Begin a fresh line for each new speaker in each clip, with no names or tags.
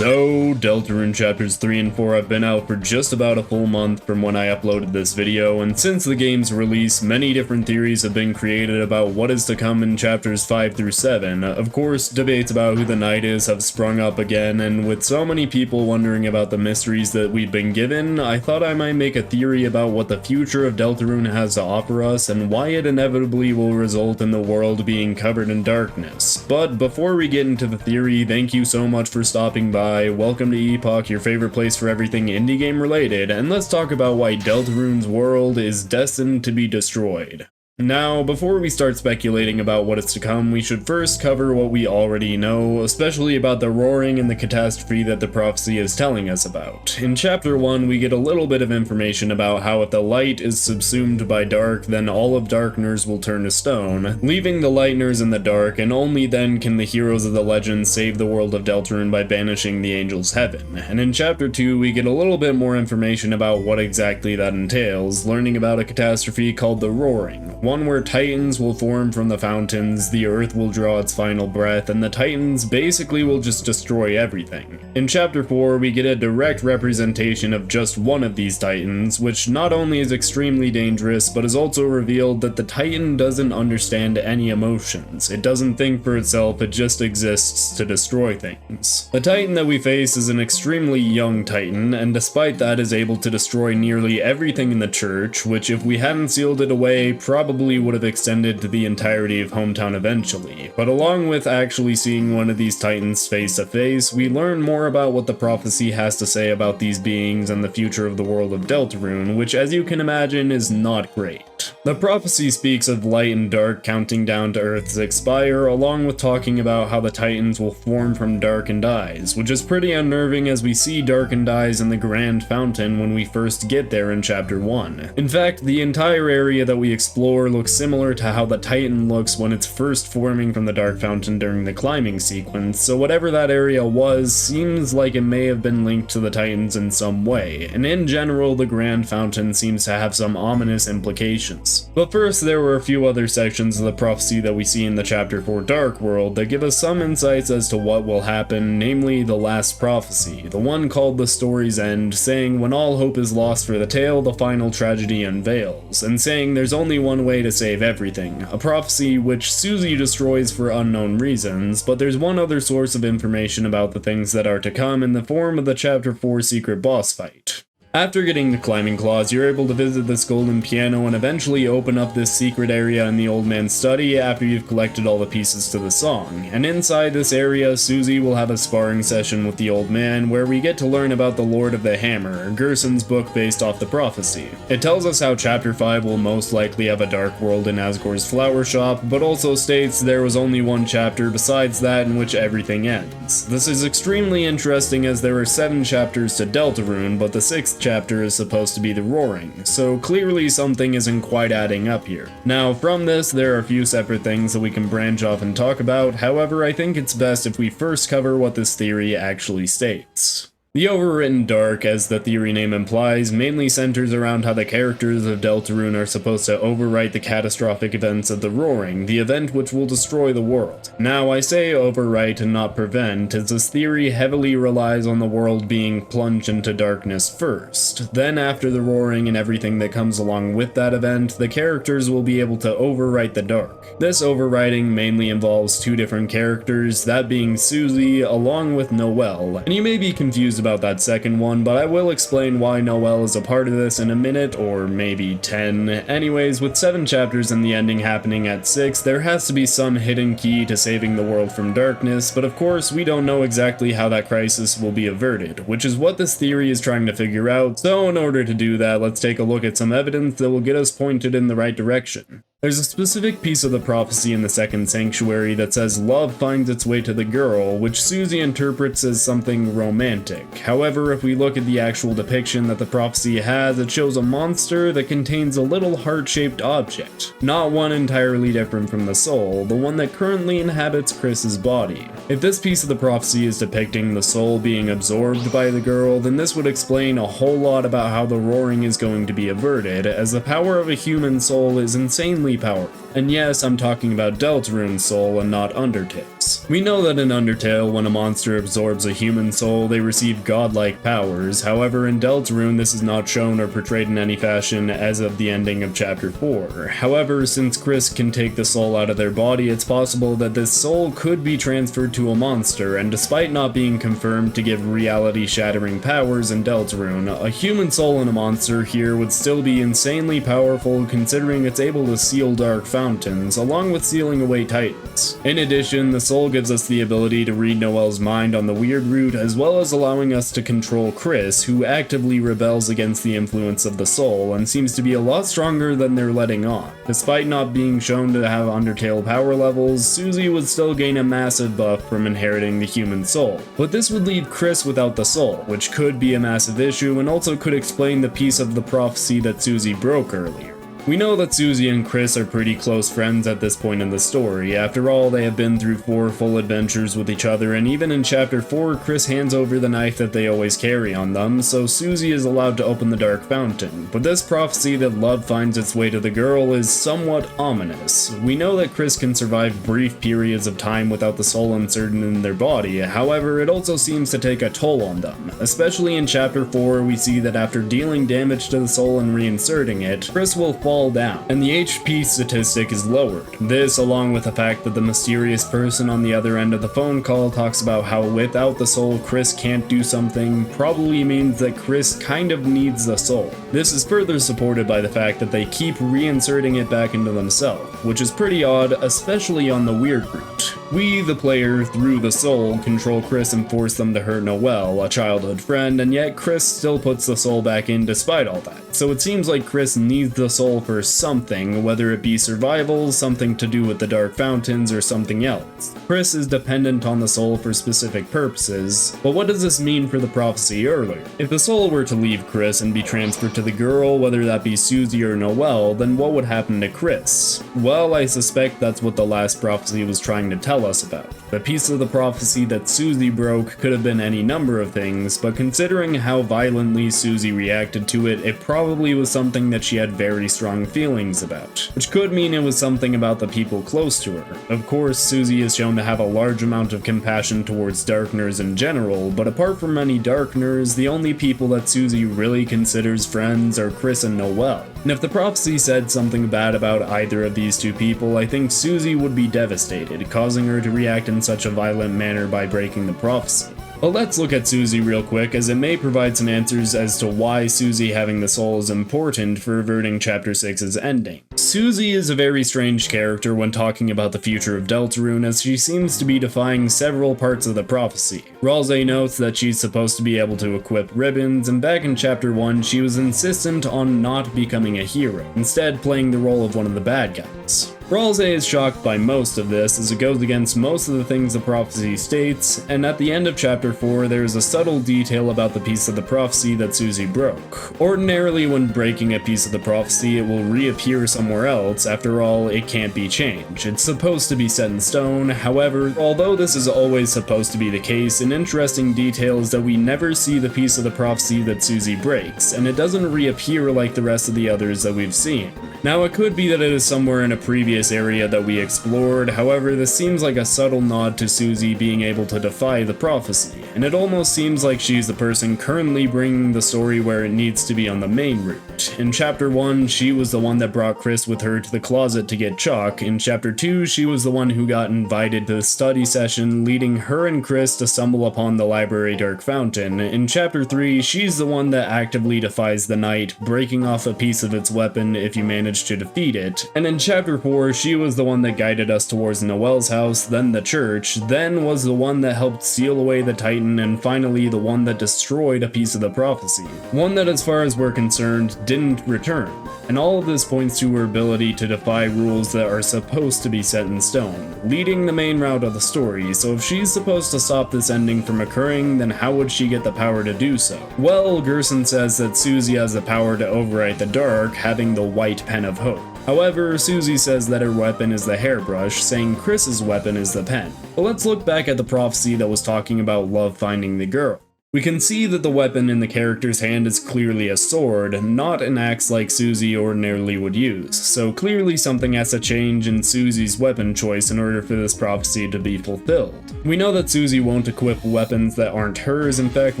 So, Deltarune Chapters 3 and 4 have been out for just about a full month from when I uploaded this video, and since the game's release, many different theories have been created about what is to come in Chapters 5 through 7. Of course, debates about who the knight is have sprung up again, and with so many people wondering about the mysteries that we've been given, I thought I might make a theory about what the future of Deltarune has to offer us, and why it inevitably will result in the world being covered in darkness. But before we get into the theory, thank you so much for stopping by. Welcome to Epoch, your favorite place for everything indie game related, and let's talk about why Deltarune's world is destined to be destroyed. Now, before we start speculating about what is to come, we should first cover what we already know, especially about the roaring and the catastrophe that the prophecy is telling us about. In Chapter 1, we get a little bit of information about how if the light is subsumed by dark, then all of Darkners will turn to stone, leaving the Lightners in the dark, and only then can the heroes of the legend save the world of Deltarune by banishing the Angel's Heaven. And in Chapter 2, we get a little bit more information about what exactly that entails, learning about a catastrophe called the Roaring. One where titans will form from the fountains, the earth will draw its final breath, and the titans basically will just destroy everything. In Chapter 4, we get a direct representation of just one of these titans, which not only is extremely dangerous, but is also revealed that the titan doesn't understand any emotions. It doesn't think for itself, it just exists to destroy things. The titan that we face is an extremely young titan, and despite that is able to destroy nearly everything in the church, which if we hadn't sealed it away, probably would have extended to the entirety of Hometown eventually. But along with actually seeing one of these titans face to face, we learn more about what the prophecy has to say about these beings and the future of the world of Deltarune, which as you can imagine is not great. The prophecy speaks of light and dark counting down to Earth's expire, along with talking about how the titans will form from darkened eyes, which is pretty unnerving as we see darkened eyes in the Grand Fountain when we first get there in Chapter 1. In fact, the entire area that we explore looks similar to how the Titan looks when it's first forming from the Dark Fountain during the climbing sequence, so whatever that area was seems like it may have been linked to the Titans in some way, and in general the Grand Fountain seems to have some ominous implications. But first, there were a few other sections of the prophecy that we see in the Chapter 4 Dark World that give us some insights as to what will happen, namely the last prophecy, the one called the Story's End, saying when all hope is lost for the tale, the final tragedy unveils, and saying there's only one way to save everything, a prophecy which Susie destroys for unknown reasons, but there's one other source of information about the things that are to come in the form of the Chapter 4 secret boss fight. After getting the climbing claws, you're able to visit this golden piano and eventually open up this secret area in the old man's study after you've collected all the pieces to the song. And inside this area, Susie will have a sparring session with the old man where we get to learn about the Lord of the Hammer, Gerson's book based off the prophecy. It tells us how Chapter 5 will most likely have a dark world in Asgore's flower shop, but also states there was only one chapter besides that in which everything ends. This is extremely interesting as there are 7 chapters to Deltarune, but the 6th chapter is supposed to be the Roaring, so clearly something isn't quite adding up here. Now, from this, there are a few separate things that we can branch off and talk about, however, I think it's best if we first cover what this theory actually states. The Overwritten Dark, as the theory name implies, mainly centers around how the characters of Deltarune are supposed to overwrite the catastrophic events of the Roaring, the event which will destroy the world. Now, I say overwrite and not prevent, as this theory heavily relies on the world being plunged into darkness first. Then, after the Roaring and everything that comes along with that event, the characters will be able to overwrite the dark. This overwriting mainly involves 2 different characters, that being Susie along with Noelle, and you may be confused about that second one, but I will explain why Noelle is a part of this in a minute, or maybe 10. Anyways, with 7 chapters and the ending happening at 6, there has to be some hidden key to saving the world from darkness, but of course we don't know exactly how that crisis will be averted, which is what this theory is trying to figure out, so in order to do that, let's take a look at some evidence that will get us pointed in the right direction. There's a specific piece of the prophecy in the second sanctuary that says love finds its way to the girl, which Susie interprets as something romantic. However, if we look at the actual depiction that the prophecy has, it shows a monster that contains a little heart-shaped object. Not one entirely different from the soul, the one that currently inhabits Chris's body. If this piece of the prophecy is depicting the soul being absorbed by the girl, then this would explain a whole lot about how the Roaring is going to be averted, as the power of a human soul is insanely powerful. And yes, I'm talking about Deltarune's soul and not Undertale's. We know that in Undertale, when a monster absorbs a human soul, they receive godlike powers. However, in Deltarune, this is not shown or portrayed in any fashion as of the ending of Chapter 4. However, since Chris can take the soul out of their body, it's possible that this soul could be transferred to a monster, and despite not being confirmed to give reality-shattering powers in Deltarune, a human soul in a monster here would still be insanely powerful considering it's able to seal dark fountains, along with sealing away titans. In addition, the soul gives us the ability to read Noelle's mind on the weird route, as well as allowing us to control Chris, who actively rebels against the influence of the soul and seems to be a lot stronger than they're letting on. Despite not being shown to have Undertale power levels, Susie would still gain a massive buff from inheriting the human soul. But this would leave Chris without the soul, which could be a massive issue and also could explain the piece of the prophecy that Susie broke earlier. We know that Susie and Chris are pretty close friends at this point in the story. After all, they have been through 4 full adventures with each other, and even in Chapter 4, Chris hands over the knife that they always carry on them, so Susie is allowed to open the Dark Fountain. But this prophecy that love finds its way to the girl is somewhat ominous. We know that Chris can survive brief periods of time without the soul inserted in their body, however, it also seems to take a toll on them. Especially in Chapter 4, we see that after dealing damage to the soul and reinserting it, Chris will fall down, and the HP statistic is lowered. This, along with the fact that the mysterious person on the other end of the phone call talks about how without the soul Chris can't do something, probably means that Chris kind of needs the soul. This is further supported by the fact that they keep reinserting it back into themselves, which is pretty odd, especially on the weird route. We, the player, through the soul, control Chris and force them to hurt Noelle, a childhood friend, and yet Chris still puts the soul back in despite all that. So it seems like Chris needs the soul for something, whether it be survival, something to do with the Dark Fountains, or something else. Chris is dependent on the soul for specific purposes, but what does this mean for the prophecy earlier? If the soul were to leave Chris and be transferred to the girl, whether that be Susie or Noelle, then what would happen to Chris? Well, I suspect that's what the last prophecy was trying to tell us about. The piece of the prophecy that Susie broke could have been any number of things, but considering how violently Susie reacted to it, it probably was something that she had very strong feelings about, which could mean it was something about the people close to her. Of course, Susie is shown to have a large amount of compassion towards Darkners in general, but apart from many Darkners, the only people that Susie really considers friends are Chris and Noelle. And if the prophecy said something bad about either of these two people, I think Susie would be devastated, causing her to react in such a violent manner by breaking the prophecy. But let's look at Susie real quick, as it may provide some answers as to why Susie having the soul is important for averting Chapter 6's ending. Susie is a very strange character when talking about the future of Deltarune, as she seems to be defying several parts of the prophecy. Ralsei notes that she's supposed to be able to equip ribbons, and back in Chapter 1 she was insistent on not becoming a hero, instead playing the role of one of the bad guys. Ralsei is shocked by most of this, as it goes against most of the things the prophecy states, and at the end of Chapter 4 there is a subtle detail about the piece of the prophecy that Susie broke. Ordinarily, when breaking a piece of the prophecy, it will reappear somewhere else. After all, it can't be changed. It's supposed to be set in stone. However, although this is always supposed to be the case, an interesting detail is that we never see the piece of the prophecy that Susie breaks, and it doesn't reappear like the rest of the others that we've seen. Now, it could be that it is somewhere in a previous area that we explored, however, this seems like a subtle nod to Susie being able to defy the prophecy, and it almost seems like she's the person currently bringing the story where it needs to be on the main route. In Chapter 1, she was the one that brought Chris with her to the closet to get chalk. In Chapter 2, she was the one who got invited to the study session, leading her and Chris to stumble upon the library Dark Fountain. In Chapter 3, she's the one that actively defies the knight, breaking off a piece of its weapon if you manage to defeat it. And in Chapter 4, she was the one that guided us towards Noelle's house, then the church, then was the one that helped seal away the Titan, and finally the one that destroyed a piece of the prophecy. One that, as far as we're concerned, didn't return. And all of this points to her ability to defy rules that are supposed to be set in stone, leading the main route of the story. So if she's supposed to stop this ending from occurring, then how would she get the power to do so? Well, Gerson says that Susie has the power to overwrite the dark, having the white pen of hope. However, Susie says that her weapon is the hairbrush, saying Chris's weapon is the pen. But let's look back at the prophecy that was talking about love finding the girl. We can see that the weapon in the character's hand is clearly a sword, not an axe like Susie ordinarily would use, so clearly something has to change in Susie's weapon choice in order for this prophecy to be fulfilled. We know that Susie won't equip weapons that aren't hers. In fact,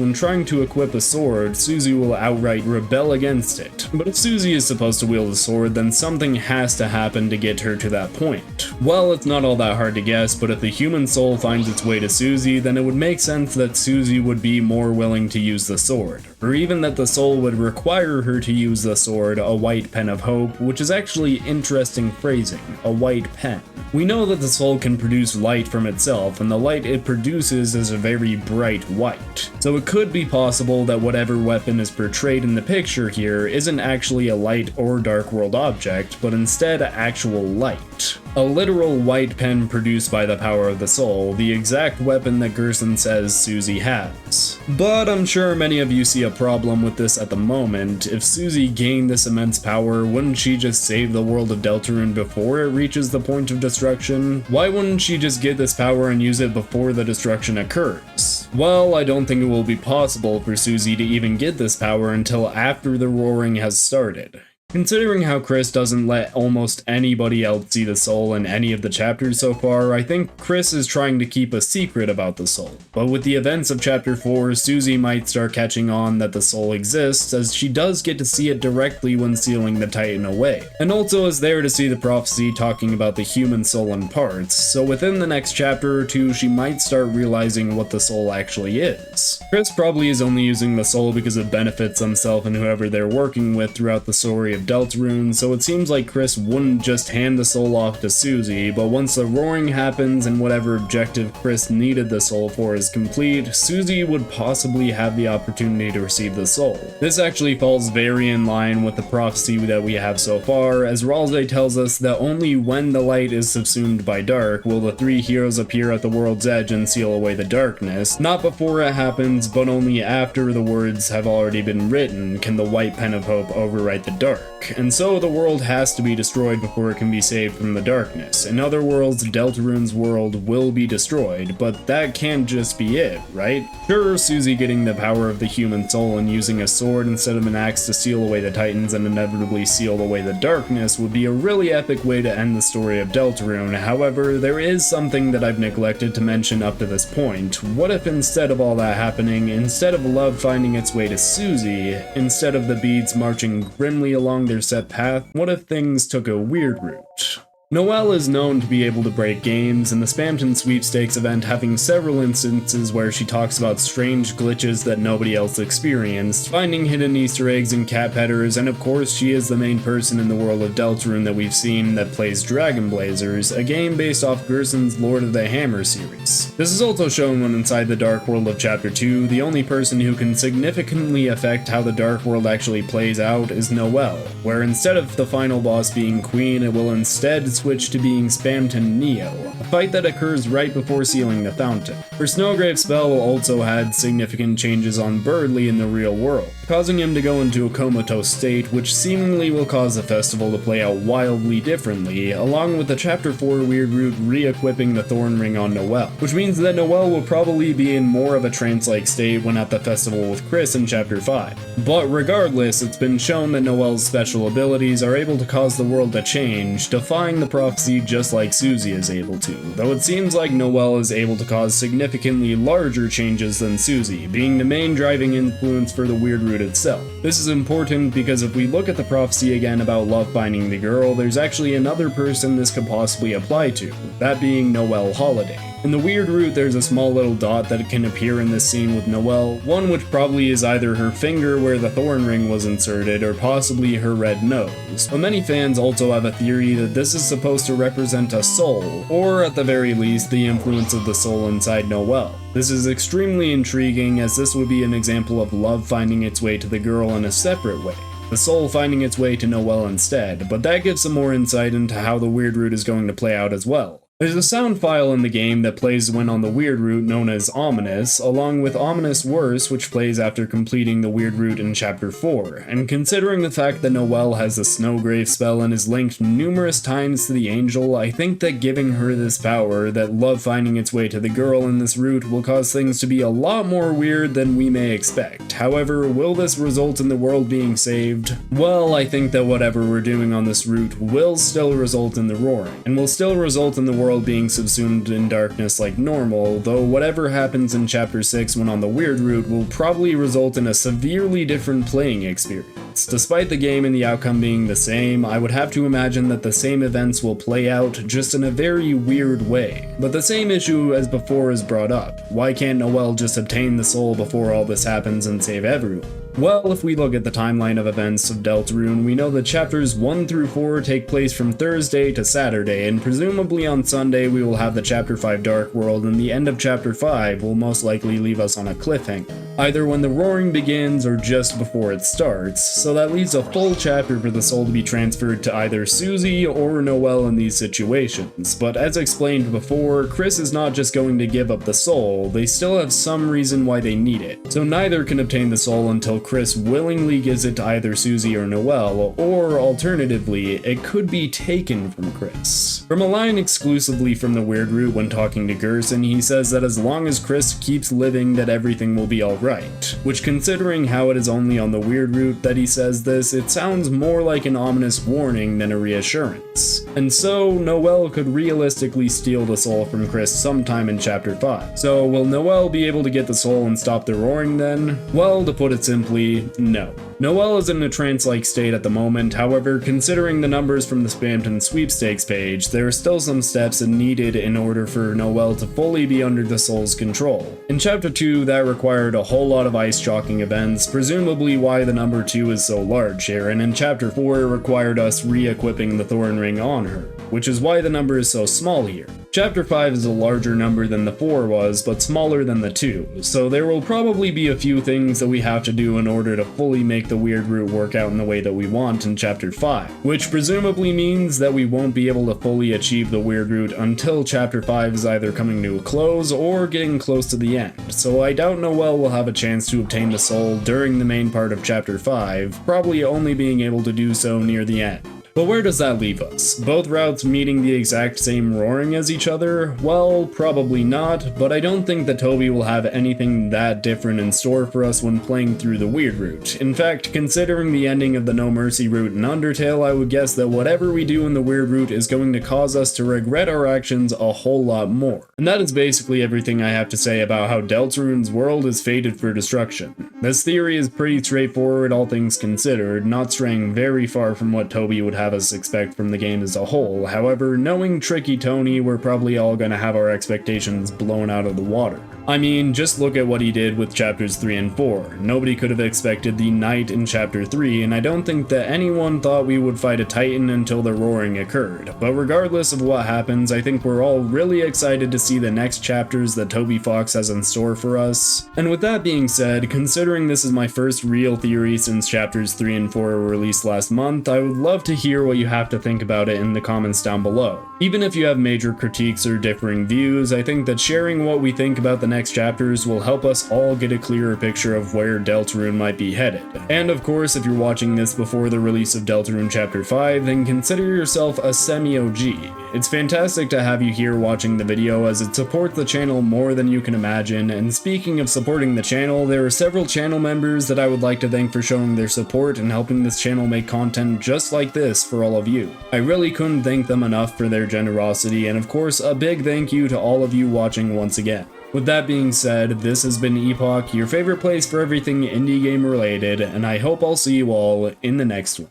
when trying to equip a sword, Susie will outright rebel against it. But if Susie is supposed to wield a sword, then something has to happen to get her to that point. Well, it's not all that hard to guess, but if the human soul finds its way to Susie, then it would make sense that Susie would be more willing to use the sword, or even that the soul would require her to use the sword, a white pen of hope, which is actually interesting phrasing, a white pen. We know that the soul can produce light from itself, and the light it produces is a very bright white. So it could be possible that whatever weapon is portrayed in the picture here isn't actually a light or dark world object, but instead actual light. A literal white pen produced by the power of the soul, the exact weapon that Gerson says Susie has. But I'm sure many of you see a problem with this at the moment. If Susie gained this immense power, wouldn't she just save the world of Deltarune before it reaches the point of destruction? Why wouldn't she just get this power and use it before the destruction occurs? Well, I don't think it will be possible for Susie to even get this power until after the roaring has started. Considering how Chris doesn't let almost anybody else see the soul in any of the chapters so far, I think Chris is trying to keep a secret about the soul. But with the events of chapter 4, Susie might start catching on that the soul exists, as she does get to see it directly when sealing the Titan away, and also is there to see the prophecy talking about the human soul in parts, so within the next chapter or two she might start realizing what the soul actually is. Chris probably is only using the soul because it benefits himself and whoever they're working with throughout the story of Deltarune, so it seems like Chris wouldn't just hand the soul off to Susie, but once the roaring happens and whatever objective Chris needed the soul for is complete, Susie would possibly have the opportunity to receive the soul. This actually falls very in line with the prophecy that we have so far, as Ralsei tells us that only when the light is subsumed by dark will the three heroes appear at the world's edge and seal away the darkness. Not before it happens, but only after the words have already been written can the white pen of hope overwrite the dark. And so the world has to be destroyed before it can be saved from the darkness. In other words, Deltarune's world will be destroyed, but that can't just be it, right? Sure, Susie getting the power of the human soul and using a sword instead of an axe to seal away the Titans and inevitably seal away the darkness would be a really epic way to end the story of Deltarune. However, there is something that I've neglected to mention up to this point. What if instead of all that happening, instead of love finding its way to Susie, instead of the beads marching grimly along their set path, what if things took a weird route? Noelle is known to be able to break games, and the Spamton Sweepstakes event having several instances where she talks about strange glitches that nobody else experienced, finding hidden Easter eggs and cat petters, and of course she is the main person in the world of Deltarune that we've seen that plays Dragon Blazers, a game based off Gerson's Lord of the Hammer series. This is also shown when inside the Dark World of Chapter 2, the only person who can significantly affect how the Dark World actually plays out is Noelle, where instead of the final boss being Queen, it will instead switch to being Spamton Neo, a fight that occurs right before sealing the fountain. Her Snowgrave spell also had significant changes on Birdly in the real world, causing him to go into a comatose state, which seemingly will cause the festival to play out wildly differently, along with the Chapter 4 Weird Root re-equipping the Thorn Ring on Noelle, which means that Noelle will probably be in more of a trance-like state when at the festival with Chris in Chapter 5. But regardless, it's been shown that Noelle's special abilities are able to cause the world to change, defying the prophecy just like Susie is able to, though it seems like Noelle is able to cause significantly larger changes than Susie, being the main driving influence for the Weird Root itself. This is important because if we look at the prophecy again about love finding the girl, there's actually another person this could possibly apply to, that being Noelle Holiday. In the Weird Root, there's a small little dot that can appear in this scene with Noelle, one which probably is either her finger where the thorn ring was inserted, or possibly her red nose. But many fans also have a theory that this is supposed to represent a soul, or at the very least, the influence of the soul inside Noelle. This is extremely intriguing, as this would be an example of love finding its way to the girl in a separate way, the soul finding its way to Noelle instead, but that gives some more insight into how the Weird Root is going to play out as well. There's a sound file in the game that plays when on the weird route known as Ominous, along with Ominous Worse, which plays after completing the weird route in Chapter 4, and considering the fact that Noelle has the Snowgrave spell and is linked numerous times to the angel, I think that giving her this power, that love finding its way to the girl in this route, will cause things to be a lot more weird than we may expect. However, will this result in the world being saved? Well, I think that whatever we're doing on this route will still result in the roaring, and will still result in the world being subsumed in darkness like normal, though whatever happens in Chapter 6 when on the weird route will probably result in a severely different playing experience. Despite the game and the outcome being the same, I would have to imagine that the same events will play out, just in a very weird way. But the same issue as before is brought up. Why can't Noelle just obtain the soul before all this happens and save everyone? Well, if we look at the timeline of events of Deltarune, we know that chapters 1 through 4 take place from Thursday to Saturday, and presumably on Sunday we will have the Chapter 5 Dark World, and the end of Chapter 5 will most likely leave us on a cliffhanger, either when the roaring begins or just before it starts, so that leaves a full chapter for the soul to be transferred to either Susie or Noelle in these situations. But as explained before, Chris is not just going to give up the soul, they still have some reason why they need it, so neither can obtain the soul until Chris willingly gives it to either Susie or Noelle, or alternatively, it could be taken from Chris. From a line exclusively from the weird route when talking to Gerson, he says that as long as Chris keeps living, that everything will be alright, which, considering how it is only on the weird route that he says this, it sounds more like an ominous warning than a reassurance. And so, Noelle could realistically steal the soul from Chris sometime in Chapter 5. So will Noelle be able to get the soul and stop the roaring then? Well, to put it simply, no. Noelle is in a trance-like state at the moment, however, considering the numbers from the Spamton sweepstakes page, there are still some steps needed in order for Noelle to fully be under the soul's control. In Chapter 2, that required a whole lot of ice-shocking events, presumably why the number 2 is so large here, and in Chapter 4 it required us re-equipping the Thorn Ring on her, which is why the number is so small here. Chapter 5 is a larger number than the 4 was, but smaller than the 2, so there will probably be a few things that we have to do in order to fully make the weird route work out in the way that we want in Chapter 5, which presumably means that we won't be able to fully achieve the weird route until Chapter 5 is either coming to a close or getting close to the end, so I doubt Noelle will have a chance to obtain the soul during the main part of Chapter 5, probably only being able to do so near the end. But where does that leave us? Both routes meeting the exact same roaring as each other? Well, probably not, but I don't think that Toby will have anything that different in store for us when playing through the weird route. In fact, considering the ending of the No Mercy route in Undertale, I would guess that whatever we do in the weird route is going to cause us to regret our actions a whole lot more. And that is basically everything I have to say about how Deltarune's world is fated for destruction. This theory is pretty straightforward, all things considered, not straying very far from what Toby would have us expect from the game as a whole. However, knowing Tricky Tony, we're probably all gonna have our expectations blown out of the water. I mean, just look at what he did with chapters 3 and 4. Nobody could have expected the Knight in chapter 3, and I don't think that anyone thought we would fight a Titan until the roaring occurred. But regardless of what happens, I think we're all really excited to see the next chapters that Toby Fox has in store for us. And with that being said, considering this is my first real theory since chapters 3 and 4 were released last month, I would love to hear what you have to think about it in the comments down below. Even if you have major critiques or differing views, I think that sharing what we think about the next chapters will help us all get a clearer picture of where Deltarune might be headed. And of course, if you're watching this before the release of Deltarune Chapter 5, then consider yourself a semi-OG. It's fantastic to have you here watching the video as it supports the channel more than you can imagine, and speaking of supporting the channel, there are several channel members that I would like to thank for showing their support and helping this channel make content just like this for all of you. I really couldn't thank them enough for their generosity, and of course, a big thank you to all of you watching once again. With that being said, this has been Epoch, your favorite place for everything indie game related, and I hope I'll see you all in the next one.